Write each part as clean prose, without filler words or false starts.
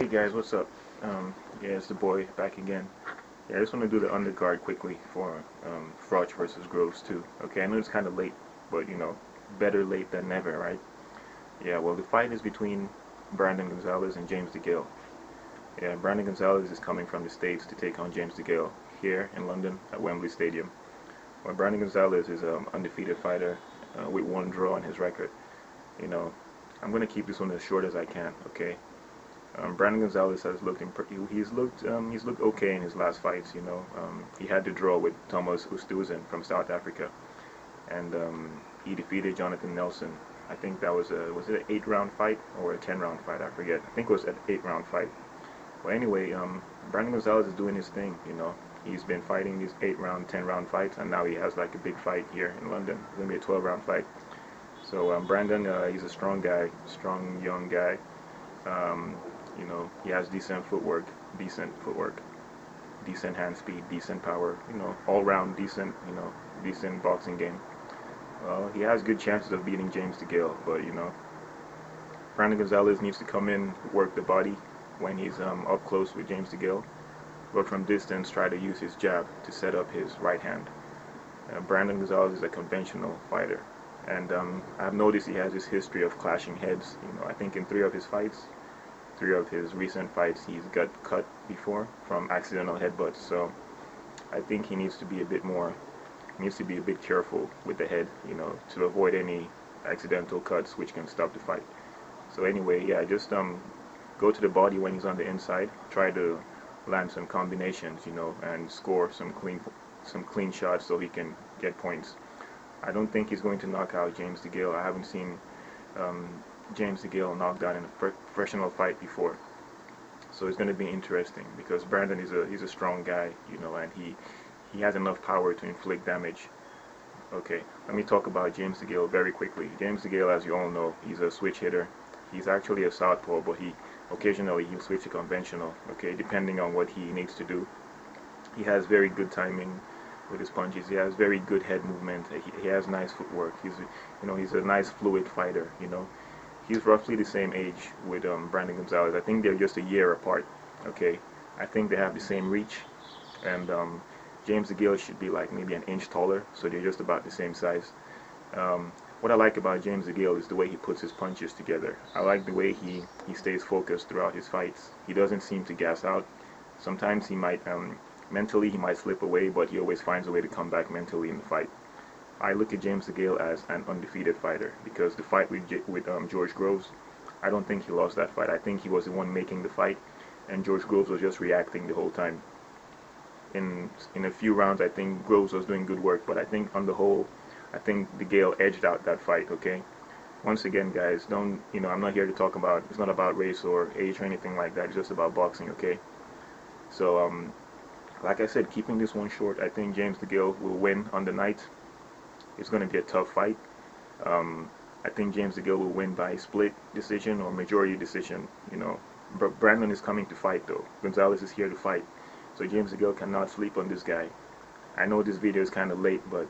guys, what's up? Yeah, it's the boy back again. Yeah, I just want to do the undercard quickly for Froch versus Groves too. Okay, I know it's kind of late, but you know, better late than never, right? Yeah, well, the fight is between Brandon Gonzalez and James Degale. Yeah, Brandon Gonzalez is coming from the States to take on James Degale here in London at Wembley Stadium. Well, Brandon Gonzalez is an undefeated fighter with one draw on his record. You know, I'm gonna keep this one as short as I can. Okay. Brandon Gonzalez has looked he's looked okay in his last fights. You know, he had to draw with Thomas Ustuzan from South Africa, and he defeated Jonathan Nelson. I think that was it an 8-round fight or a 10-round fight? I forget. I think it was an 8-round fight. Well, anyway, Brandon Gonzalez is doing his thing. You know, he's been fighting these 8-round, 10-round fights, and now he has like a big fight here in London. It's gonna be a 12-round fight. So Brandon, he's a strong guy, strong young guy. You know, he has decent footwork, decent hand speed, decent power, you know, all-round decent, you know, decent boxing game. Well, he has good chances of beating James Degale, but, you know, Brandon Gonzalez needs to come in, work the body when he's up close with James Degale, but from distance try to use his jab to set up his right hand. Brandon Gonzalez is a conventional fighter, and I've noticed he has this history of clashing heads. You know, I think in three of his recent fights, he's got cut before from accidental headbutts. So I think he needs to be a bit careful with the head, you know, to avoid any accidental cuts which can stop the fight. So anyway, yeah, just go to the body when he's on the inside, try to land some combinations, you know, and score some clean shots so he can get points. I don't think he's going to knock out James Degale. I haven't seen James Degale knocked out in a professional fight before, so it's going to be interesting because Brandon he's a strong guy, you know, and he has enough power to inflict damage. Okay, let me talk about James Degale very quickly. James Degale, as you all know, he's a switch hitter. He's actually a southpaw, but occasionally he'll switch to conventional. Okay, depending on what he needs to do. He has very good timing with his punches. He has very good head movement. He has nice footwork. He's a nice fluid fighter. You know. He's roughly the same age with Brandon Gonzalez. I think they're just a year apart. Okay, I think they have the same reach, and James Degale should be like maybe an inch taller, so they're just about the same size. What I like about James Degale is the way he puts his punches together. I like the way he stays focused throughout his fights. He doesn't seem to gas out. Sometimes he might mentally he might slip away, but he always finds a way to come back mentally in the fight. I look at James Degale as an undefeated fighter because the fight with George Groves, I don't think he lost that fight. I think he was the one making the fight, and George Groves was just reacting the whole time. In a few rounds, I think Groves was doing good work, but I think on the whole, I think Degale edged out that fight. Okay. Once again, guys, I'm not here to talk about. It's not about race or age or anything like that. It's just about boxing. Okay. So like I said, keeping this one short, I think James Degale will win on the night. It's going to be a tough fight. I think James Degale will win by split decision or majority decision, you know. But Brandon is coming to fight, though. Gonzalez is here to fight. So James Degale cannot sleep on this guy. I know this video is kind of late, but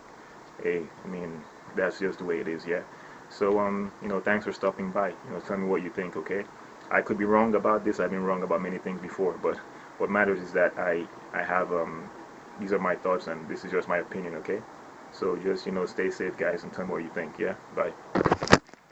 hey, I mean, that's just the way it is, yeah. So, you know, thanks for stopping by. You know, tell me what you think, okay? I could be wrong about this. I've been wrong about many things before, but what matters is that I have, these are my thoughts, and this is just my opinion, okay? So just, you know, stay safe, guys, and tell me what you think. Yeah, bye.